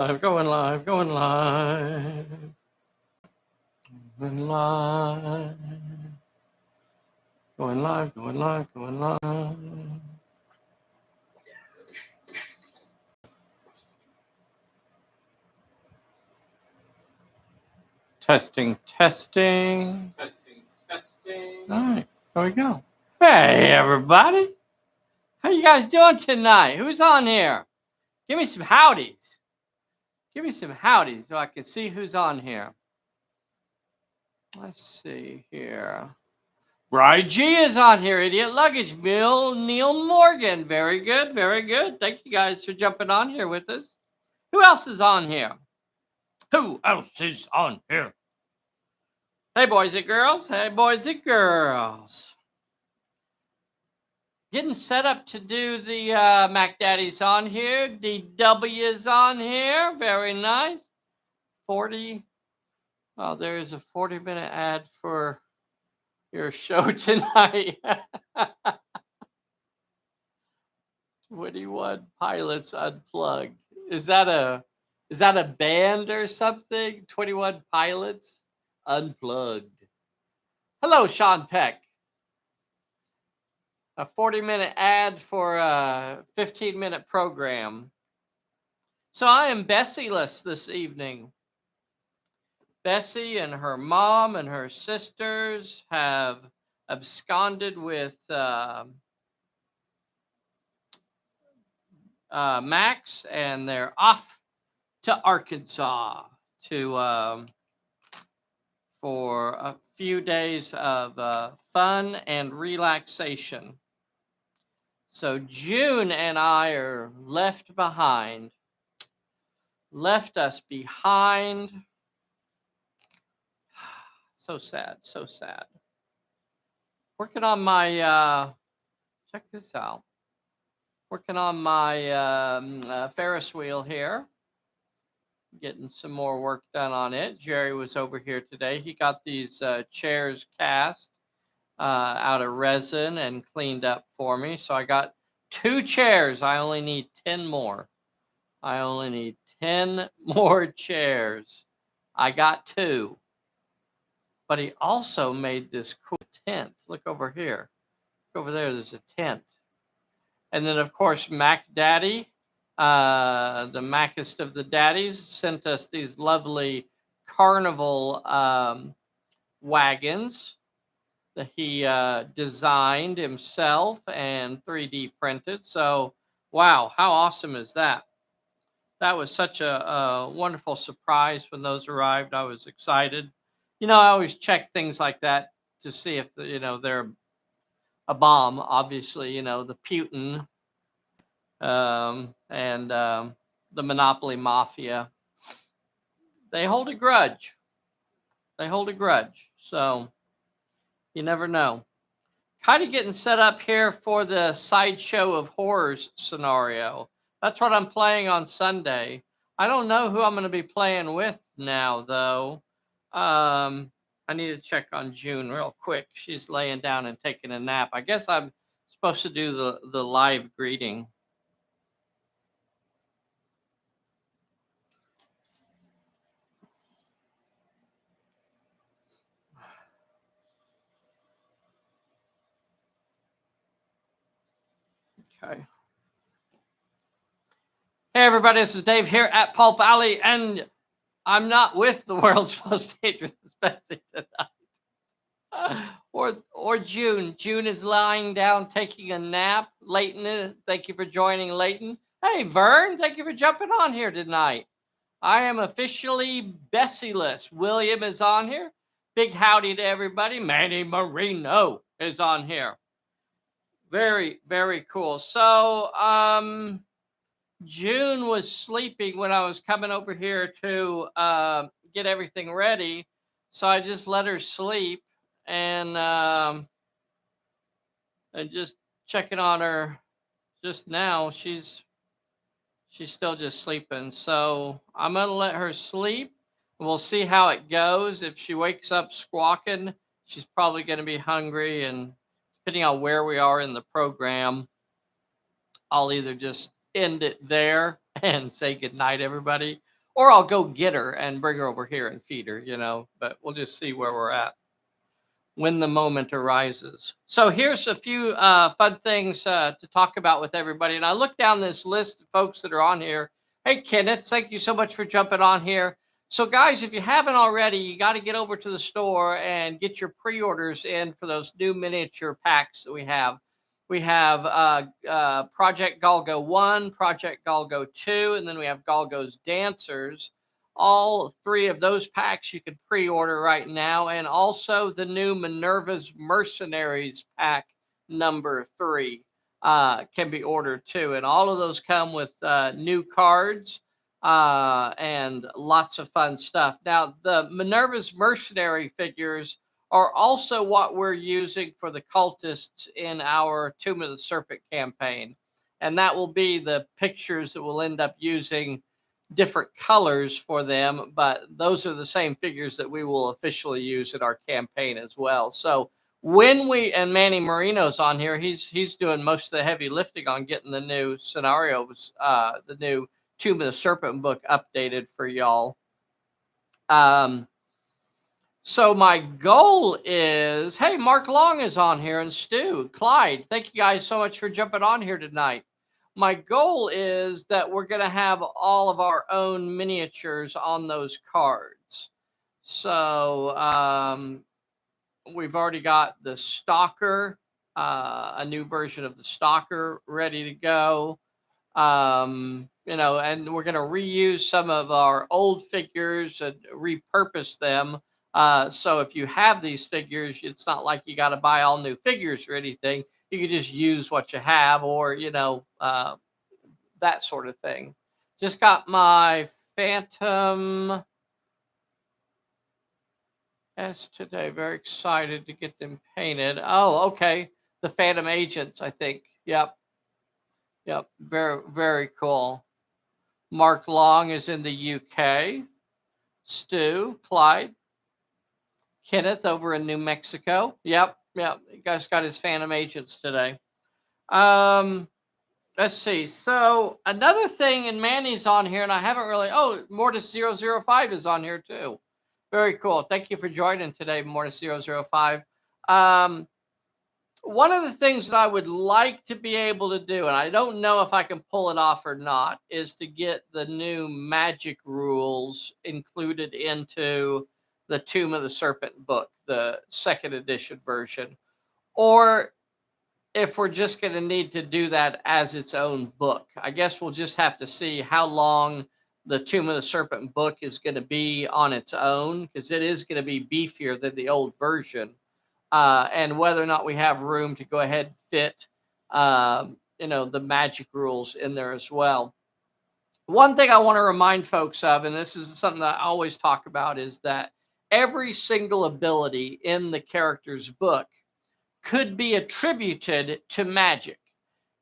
Going live, going live, going live, going live, going live, going live. Testing, testing. Testing, testing. All right, there we go. Hey, everybody. How you guys doing tonight? Who's on here? Give me some howdies. Give me some howdies so I can see who's on here. Let's see here. Bri G is on here. Idiot Luggage Mill. Neil Morgan. Very good. Very good. Thank you guys for jumping on here with us. Who else is on here? Who else is on here? Hey, boys and girls. Hey, boys and girls. Getting set up to do the Mac Daddy's on here. DW is on here. Very nice. 40. Oh, there is a 40-minute ad for your show tonight. 21 Pilots Unplugged. Is that a band or something? 21 Pilots Unplugged. Hello, Sean Peck. A 40-minute ad for a 15-minute program. So I am Bessie-less this evening. Bessie and her mom and her sisters have absconded with Max, and they're off to Arkansas to for a few days of fun and relaxation. So June and I are left behind. Left us behind. So sad, so sad. Working on my, check this out. Working on my Ferris wheel here. Getting some more work done on it. Jerry was over here today. He got these chairs cast out of resin and cleaned up for me. So I got 2 chairs. I only need 10 more. I only need 10 more chairs. I got 2. But he also made this cool tent. Look over here. Look over there, there's a tent. And then, of course, Mac Daddy, the Macest of the Daddies, sent us these lovely carnival wagons that he designed himself and 3D printed. So, wow, how awesome is that? That was such a wonderful surprise when those arrived. I was excited. You know, I always check things like that to see if, they're a bomb. Obviously, the Putin and the Monopoly Mafia, they hold a grudge. They hold a grudge. So you never know. Kind of getting set up here for the Sideshow of Horrors scenario. That's what I'm playing on Sunday. I don't know who I'm going to be playing with now, though. I need to check on June real quick. She's laying down and taking a nap. I guess I'm supposed to do the live greeting. Okay. Hey, everybody. This is Dave here at Pulp Alley, and I'm not with the world's most dangerous Bessie tonight. Or June. June is lying down taking a nap. Leighton, thank you for joining, Leighton. Hey, Vern, thank you for jumping on here tonight. I am officially Bessie-less. William is on here. Big howdy to everybody. Manny Marino is on here. Very, very cool. So, June was sleeping when I was coming over here to get everything ready. So I just let her sleep and just checking on her just now. She's still just sleeping. So I'm going to let her sleep. We'll see how it goes. If she wakes up squawking, she's probably going to be hungry. And depending on where we are in the program, I'll either just end it there and say goodnight, everybody, or I'll go get her and bring her over here and feed her, but we'll just see where we're at when the moment arises. So here's a few fun things to talk about with everybody. And I look down this list of folks that are on here. Hey, Kenneth, thank you so much for jumping on here. So, guys, if you haven't already, you got to get over to the store and get your pre-orders in for those new miniature packs that we have. We have Project Galgo 1, Project Galgo 2, and then we have Galgo's Dancers. All three of those packs you can pre-order right now, and also the new Minerva's Mercenaries pack number 3 can be ordered too. And all of those come with new cards and lots of fun stuff. Now, the Minerva's Mercenary figures are also what we're using for the cultists in our Tomb of the Serpent campaign. And that will be the pictures that we'll end up using different colors for them, but those are the same figures that we will officially use in our campaign as well. So when and Manny Marino's on here, he's doing most of the heavy lifting on getting the new scenarios, the new Tomb of the Serpent book updated for y'all. So my goal is, hey, Mark Long is on here, and Stu, Clyde, thank you guys so much for jumping on here tonight. My goal is that we're going to have all of our own miniatures on those cards. So we've already got the Stalker, a new version of the Stalker ready to go. And we're going to reuse some of our old figures and repurpose them. So if you have these figures, it's not like you got to buy all new figures or anything. You can just use what you have, or, that sort of thing. Just got my Phantom S today. Very excited to get them painted. Oh, okay. The Phantom Agents, I think. Yep. Very, very cool. Mark Long is in the UK. Stu, Clyde, Kenneth over in New Mexico. Yep. You guys got his Phantom Agents today. Let's see. So another thing, and Manny's on here, and I haven't really. Oh, Mortis 005 is on here too. Very cool. Thank you for joining today, Mortis 005. One of the things that I would like to be able to do, and I don't know if I can pull it off or not, is to get the new magic rules included into the Tomb of the Serpent book, the second edition version. Or if we're just going to need to do that as its own book. I guess we'll just have to see how long the Tomb of the Serpent book is going to be on its own, because it is going to be beefier than the old version. And whether or not we have room to go ahead and fit, the magic rules in there as well. One thing I want to remind folks of, and this is something that I always talk about, is that every single ability in the character's book could be attributed to magic.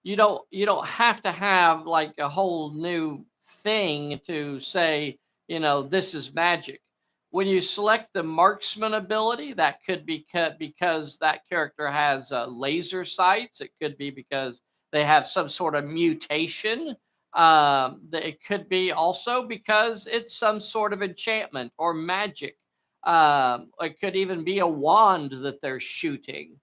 You don't have to have like a whole new thing to say, this is magic. When you select the marksman ability, that could be because that character has laser sights. It could be because they have some sort of mutation. It could be also because it's some sort of enchantment or magic. It could even be a wand that they're shooting.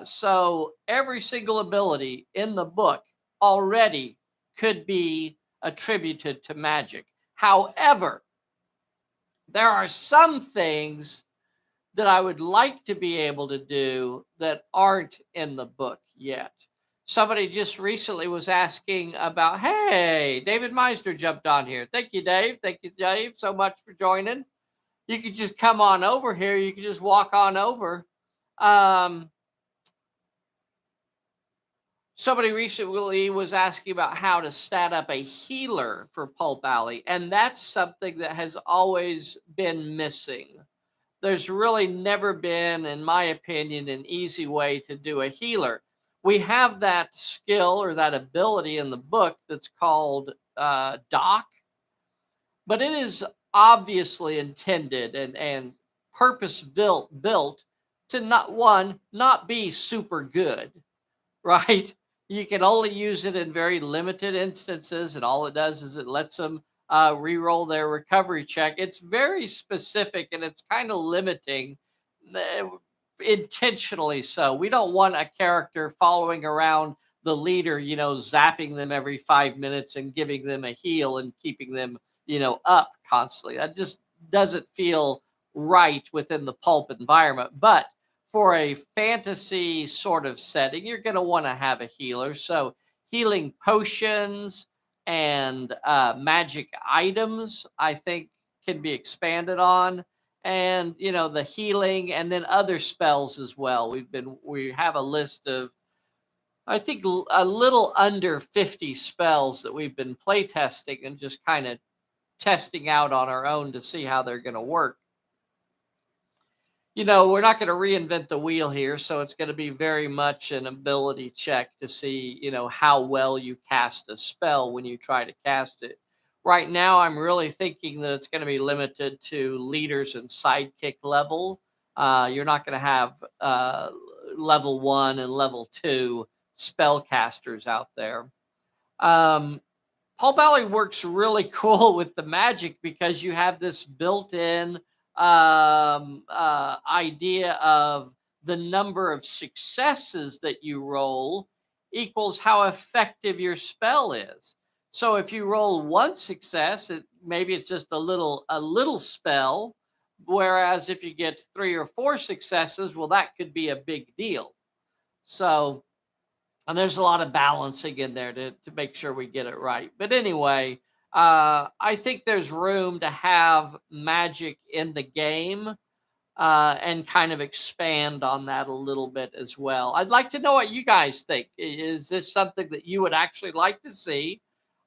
So every single ability in the book already could be attributed to magic. However, there are some things that I would like to be able to do that aren't in the book yet. Somebody just recently was asking about, hey, David Meisner jumped on here. Thank you, Dave. Thank you, Dave, so much for joining. You could just come on over here. You could just walk on over. Somebody recently was asking about how to stat up a healer for Pulp Alley, and that's something that has always been missing. There's really never been, in my opinion, an easy way to do a healer. We have that skill or that ability in the book that's called Doc, but it is obviously intended and purpose built to not be super good, right? You can only use it in very limited instances, and all it does is it lets them re-roll their recovery check. It's very specific and it's kind of limiting, uh, intentionally so. We don't want a character following around the leader, zapping them every 5 minutes and giving them a heal and keeping them, up constantly. That just doesn't feel right within the pulp environment. But for a fantasy sort of setting, you're going to want to have a healer. So healing potions and magic items, I think, can be expanded on. And the healing and then other spells as well. We have a list of, I think, a little under 50 spells that we've been play testing and just kind of testing out on our own to see how they're going to work. We're not going to reinvent the wheel here, so it's going to be very much an ability check to see, how well you cast a spell when you try to cast it. Right now, I'm really thinking that it's going to be limited to leaders and sidekick level. You're not going to have level 1 and level 2 spellcasters out there. Paul Valley works really cool with the magic because you have this built-in idea of the number of successes that you roll equals how effective your spell is. So if you roll one success, maybe it's just a little spell, whereas if you get 3 or 4 successes, well, that could be a big deal. So, and there's a lot of balancing in there to make sure we get it right. But anyway, I think there's room to have magic in the game and kind of expand on that a little bit as well. I'd like to know what you guys think. Is this something that you would actually like to see?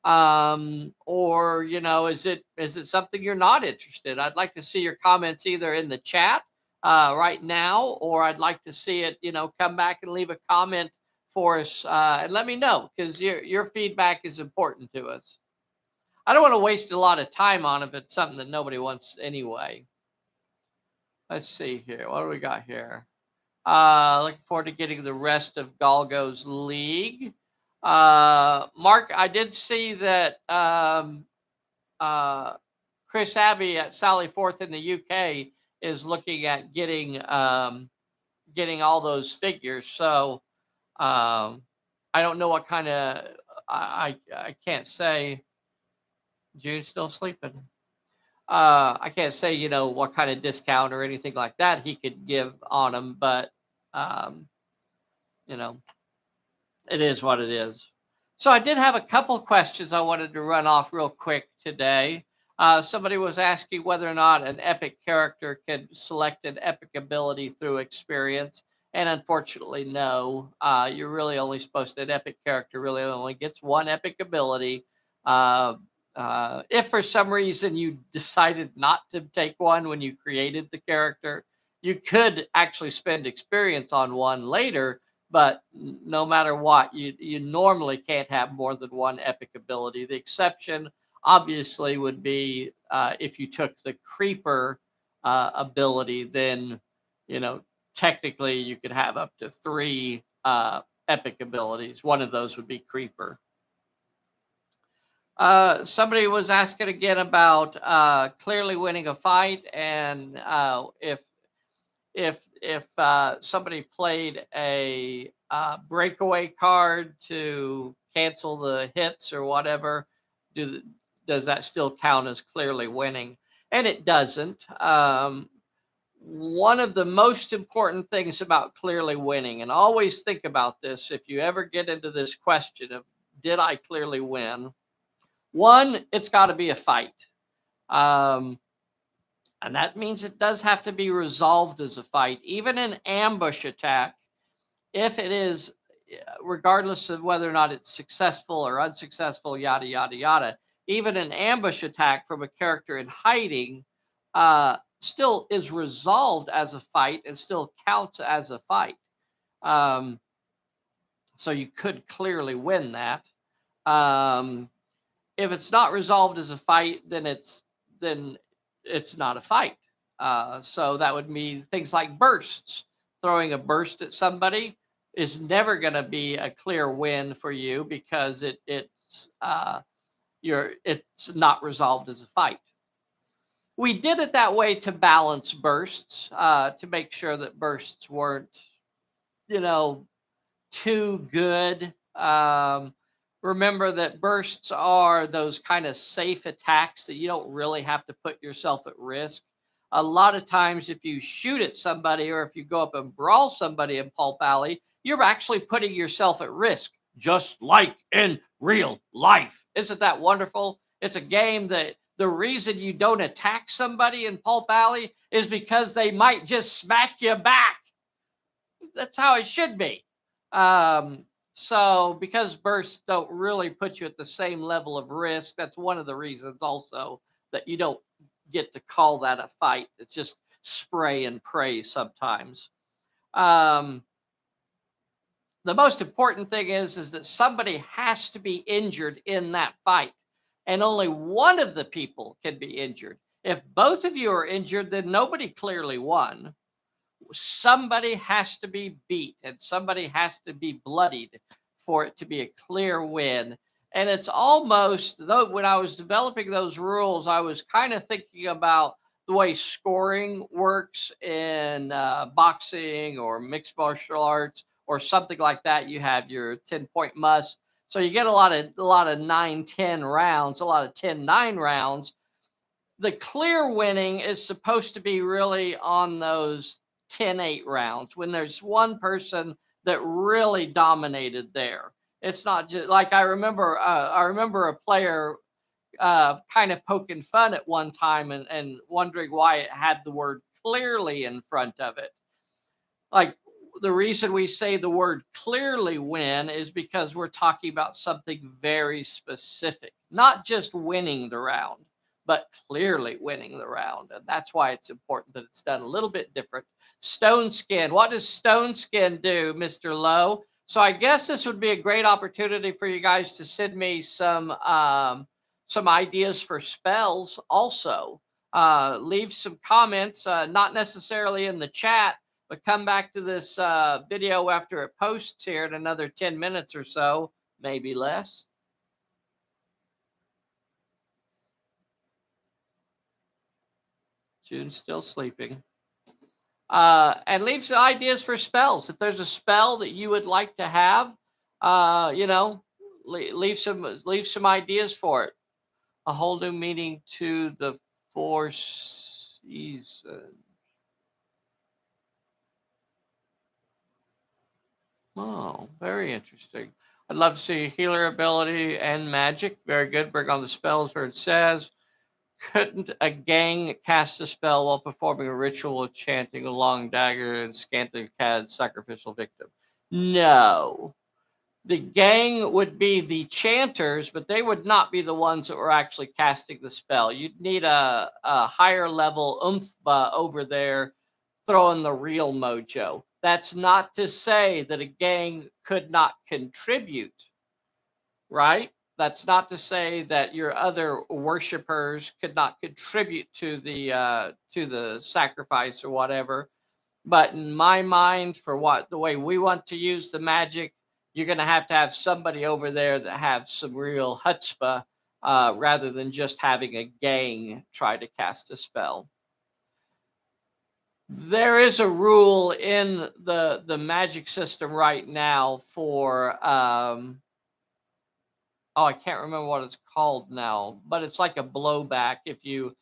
Or, is it something you're not interested? I'd like to see your comments either in the chat right now, or I'd like to see it, come back and leave a comment for us and let me know, because your feedback is important to us. I don't want to waste a lot of time on it if it's something that nobody wants anyway. Let's see here. What do we got here? Looking forward to getting the rest of Galgo's League. Mark, I did see that Chris Abbey at Sally Forth in the UK is looking at getting all those figures. So I don't know what kind of, I can't say. June's still sleeping. I can't say, what kind of discount or anything like that he could give on them, but, it is what it is. So I did have a couple questions I wanted to run off real quick today. Somebody was asking whether or not an epic character can select an epic ability through experience. And unfortunately, no. You're really only supposed to, an epic character really only gets one epic ability. If for some reason you decided not to take one when you created the character, you could actually spend experience on one later, but no matter what, you normally can't have more than one epic ability. The exception obviously would be if you took the creeper ability, then, technically you could have up to 3 epic abilities. One of those would be creeper. Somebody was asking again about clearly winning a fight, and if somebody played a breakaway card to cancel the hits or whatever, does that still count as clearly winning? And it doesn't. One of the most important things about clearly winning, and always think about this if you ever get into this question of, did I clearly win? One, it's got to be a fight. And that means it does have to be resolved as a fight. Even an ambush attack, if it is, regardless of whether or not it's successful or unsuccessful, yada, yada, yada, even an ambush attack from a character in hiding still is resolved as a fight and still counts as a fight. So you could clearly win that. If it's not resolved as a fight, then it's not a fight. So that would mean things like bursts. Throwing a burst at somebody is never going to be a clear win for you because it's it's not resolved as a fight. We did it that way to balance bursts, to make sure that bursts weren't, you know, too good. Remember that bursts are those kind of safe attacks that you don't really have to put yourself at risk. A lot of times, if you shoot at somebody or if you go up and brawl somebody in Pulp Alley, you're actually putting yourself at risk, just like in real life. Isn't that wonderful? It's a game that the reason you don't attack somebody in Pulp Alley is because they might just smack you back. That's how it should be. Um, so because bursts don't really put you at the same level of risk, that's one of the reasons also that you don't get to call that a fight. It's just spray and pray sometimes. Um, the most important thing is that somebody has to be injured in that fight, and only one of the people can be injured. If both of you are injured, then nobody clearly won. Somebody has to be beat and somebody has to be bloodied for it to be a clear win. And it's almost though when I was developing those rules, I was kind of thinking about the way scoring works in boxing or mixed martial arts or something like that. You have your 10-point must. So you get a lot of 9-10 rounds, a lot of 10-9 rounds. The clear winning is supposed to be really on those 10-8 rounds when there's one person that really dominated there. It's not just like I remember a player kind of poking fun at one time and wondering why it had the word clearly in front of it. Like, the reason we say the word clearly win is because we're talking about something very specific, not just winning the round, but clearly winning the round. And that's why it's important that it's done a little bit different. Stone skin. What does stone skin do, Mr. Lowe? So I guess this would be a great opportunity for you guys to send me some ideas for spells also. Leave some comments, not necessarily in the chat, but come back to this video after it posts here in another 10 minutes or so, maybe less. June's still sleeping. And leave some ideas for spells. If there's a spell that you would like to have, leave some ideas for it. A whole new meaning to the four seasons. Oh, very interesting. I'd love to see healer ability and magic. Very good. Bring on the spells where it says. Couldn't a gang cast a spell while performing a ritual of chanting a long dagger and scantling cad sacrificial victim? No. The gang would be the chanters, but they would not be the ones that were actually casting the spell. You'd need a higher level over there throwing the real mojo. That's not to say that a gang could not contribute, right? That's not to say that your other worshipers could not contribute to the sacrifice or whatever. But in my mind, for what the way we want to use the magic, you're going to have somebody over there that have some real chutzpah, rather than just having a gang try to cast a spell. There is a rule in the magic system right now for oh, I can't remember what it's called now, but it's like a blowback. If you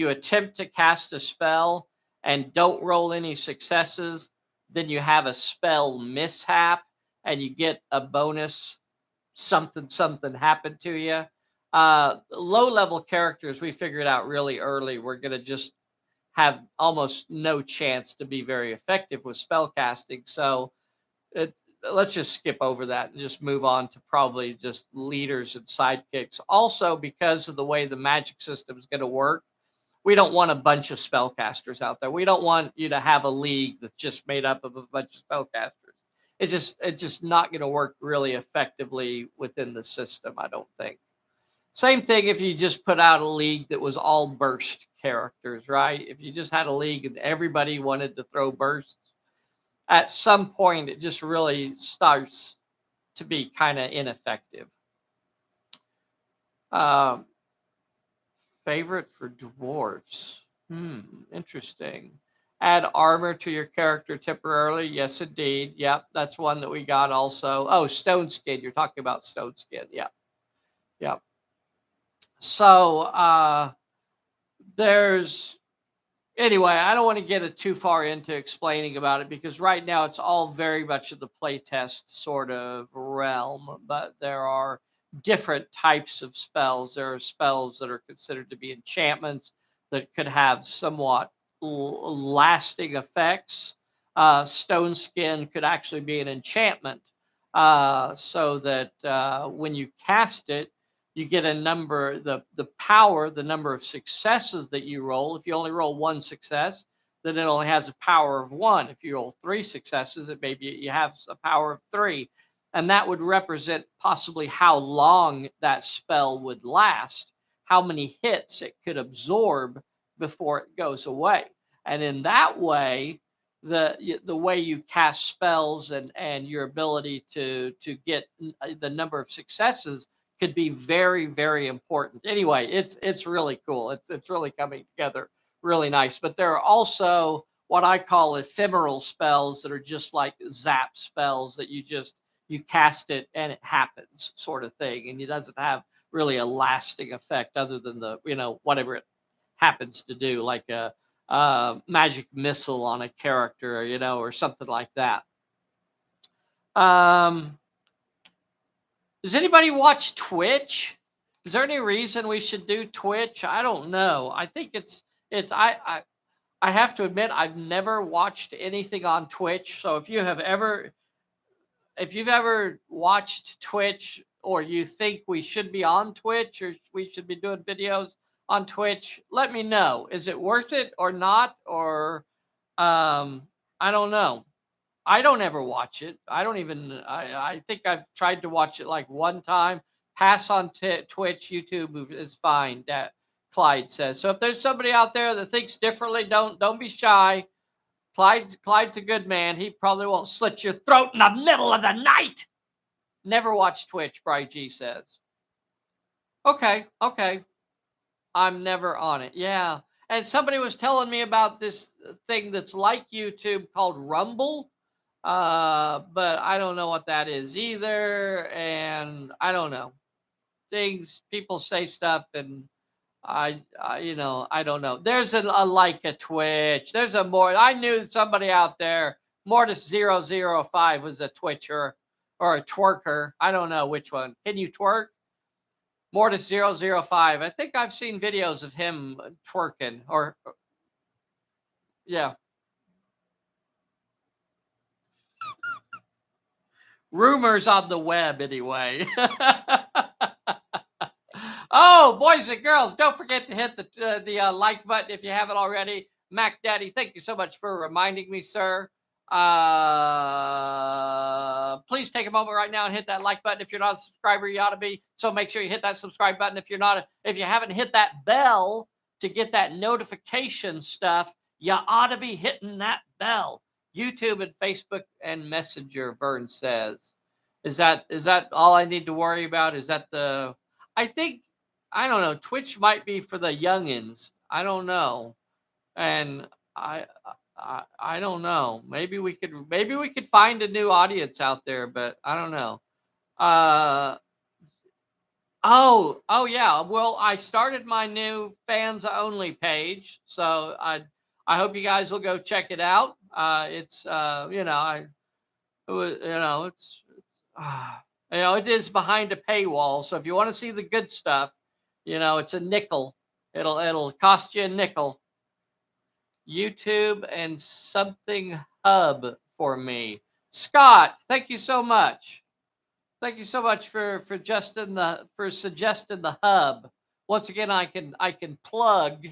attempt to cast a spell and don't roll any successes, then you have a spell mishap and you get a bonus something something happened to you. Low level characters, we figured out really early, we're gonna just have almost no chance to be very effective with spell casting. So it, let's just skip over that and just move on to probably just leaders and sidekicks. Also, because of the way the magic system is going to work, we don't want a bunch of spellcasters out there. We don't want you to have a league that's just made up of a bunch of spellcasters. It's just not going to work really effectively within the system, I don't think. Same thing if you just put out a league that was all burst characters, right? If you just had a league and everybody wanted to throw bursts, at some point it just really starts to be kind of ineffective. Um, favorite for dwarves. Interesting. Add armor to your character temporarily. Yes, indeed. Yep, that's one that we got also. Oh, stone skin. You're talking about stone skin. Yep, yep. So there's anyway, I don't want to get it too far into explaining about it because right now it's all very much in the playtest sort of realm, but there are different types of spells. There are spells that are considered to be enchantments that could have somewhat lasting effects. Stone skin could actually be an enchantment, so that when you cast it, you get a number, the power, the number of successes that you roll. If you only roll one success, then it only has a power of one. If you roll three successes, it maybe you have a power of three, and that would represent possibly how long that spell would last, how many hits it could absorb before it goes away. And in that way, the way you cast spells and your ability to get the number of successes could be very, very important. Anyway, it's really cool. It's really coming together really nice. But there are also what I call ephemeral spells that are just like zap spells that you cast it and it happens sort of thing, and it doesn't have really a lasting effect other than the whatever it happens to do, like a magic missile on a character, or something like that. Um, does anybody watch Twitch? Is there any reason we should do Twitch? I don't know. I think it's I have to admit I've never watched anything on Twitch. So if you've ever watched Twitch or you think we should be on Twitch or we should be doing videos on Twitch, let me know. Is it worth it or not? Or I don't know. I don't ever watch it. I don't even. I think I've tried to watch it like one time. Pass on Twitch, YouTube is fine. That Clyde says. So if there's somebody out there that thinks differently, don't be shy. Clyde's a good man. He probably won't slit your throat in the middle of the night. Never watch Twitch, Bri G says. Okay, okay. I'm never on it. Yeah. And somebody was telling me about this thing that's like YouTube called Rumble. But I don't know what that is either. And I don't know. Things people say stuff and I don't know. There's a like a Twitch. There's a more I knew somebody out there. Mortis005 was a Twitcher or a twerker. I don't know which one. Can you twerk? Mortis005. I think I've seen videos of him twerking or yeah. Rumors on the web anyway. Oh, boys and girls, don't forget to hit the like button if you haven't already. Mac Daddy, thank you so much for reminding me, sir. Please take a moment right now and hit that like button. If you're not a subscriber, you ought to be. So make sure you hit that subscribe button. If you haven't hit that bell to get that notification stuff, you ought to be hitting that bell. YouTube and Facebook and Messenger, Vern says. Is that all I need to worry about? Is that the I think I don't know. Twitch might be for the youngins. I don't know. And I don't know. Maybe we could find a new audience out there, but I don't know. Uh oh yeah. Well, I started my new fans only page, so I hope you guys will go check it out. It's it was, it is behind a paywall. So if you want to see the good stuff, it's a nickel. It'll cost you a nickel. YouTube and something hub for me. Scott, thank you so much. Thank you so much for suggesting the hub. Once again, I can plug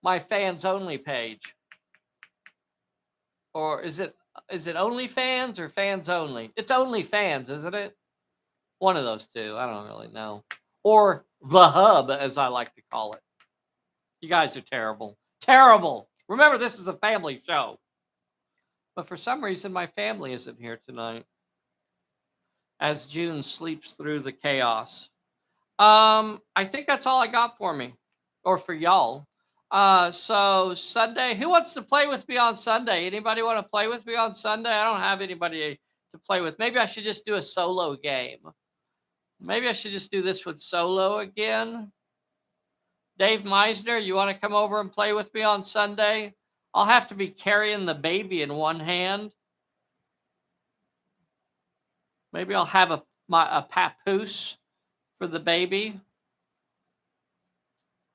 my fans only page. Or is it OnlyFans or fans only? It's OnlyFans, isn't it? One of those two. I don't really know. Or the hub, as I like to call it. You guys are terrible. Terrible. Remember, this is a family show. But for some reason, my family isn't here tonight. As June sleeps through the chaos. I think that's all I got for me, or for y'all. So Sunday, who wants to play with me on Sunday? Anybody want to play with me on Sunday? I don't have anybody to play with. Maybe I should just do a solo game. Maybe I should just do this with solo again. Dave Meisner, you want to come over and play with me on Sunday? I'll have to be carrying the baby in one hand. Maybe I'll have a papoose for the baby.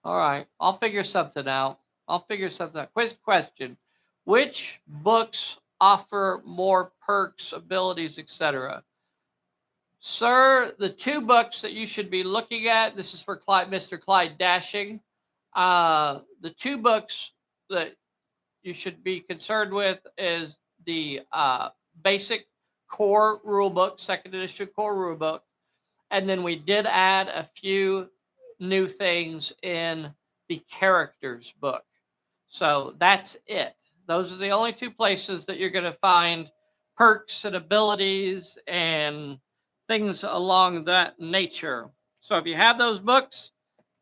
All right, I'll figure something out. Quick question: which books offer more perks, abilities, etc.? Sir, the two books that you should be looking at. This is for Mr. Clyde Dashing. The two books that you should be concerned with is the basic core rule book, second edition core rule book, and then we did add a few new things in the characters book. So that's it. Those are the only two places that you're going to find perks and abilities and things along that nature. So if you have those books,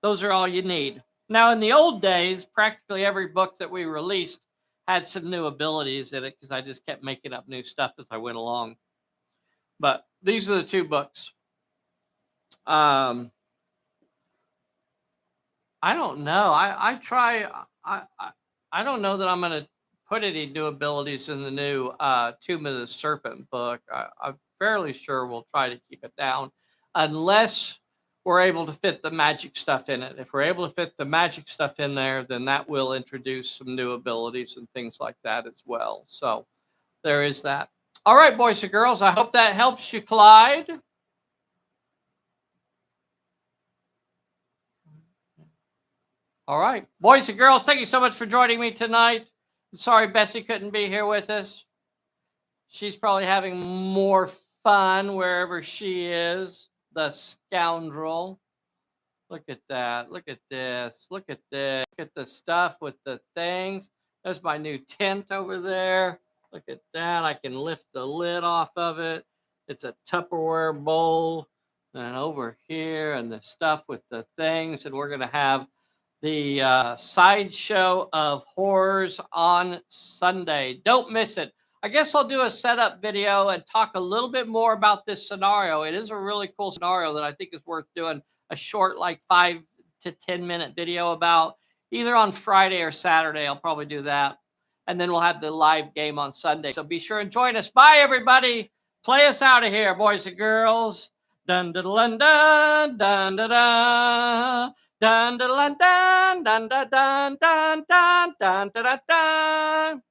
those are all you need. Now, in the old days, practically every book that we released had some new abilities in it because I just kept making up new stuff as I went along. But these are the two books. I don't know. I don't know that I'm going to put any new abilities in the new Tomb of the Serpent book. I'm fairly sure we'll try to keep it down unless we're able to fit the magic stuff in it. If we're able to fit the magic stuff in there, then that will introduce some new abilities and things like that as well. So there is that. All right, boys and girls, I hope that helps you, Clyde. All right, boys and girls, thank you so much for joining me tonight. I'm sorry Bessie couldn't be here with us. She's probably having more fun wherever she is, the scoundrel. Look at that. Look at this. Look at this. Look at the stuff with the things. There's my new tent over there. Look at that. I can lift the lid off of it. It's a Tupperware bowl. And over here, and the stuff with the things. And we're going to have the sideshow of horrors on Sunday. Don't miss it. I guess I'll do a setup video and talk a little bit more about this scenario. It is a really cool scenario that I think is worth doing a short, like 5 to 10 minute video about, either on Friday or Saturday. I'll probably do that. And then we'll have the live game on Sunday. So be sure and join us. Bye, everybody. Play us out of here, boys and girls. Dun dun dun dun dun dun dun. Dun dun dun dun dun dun dun dun dun dun dun dun.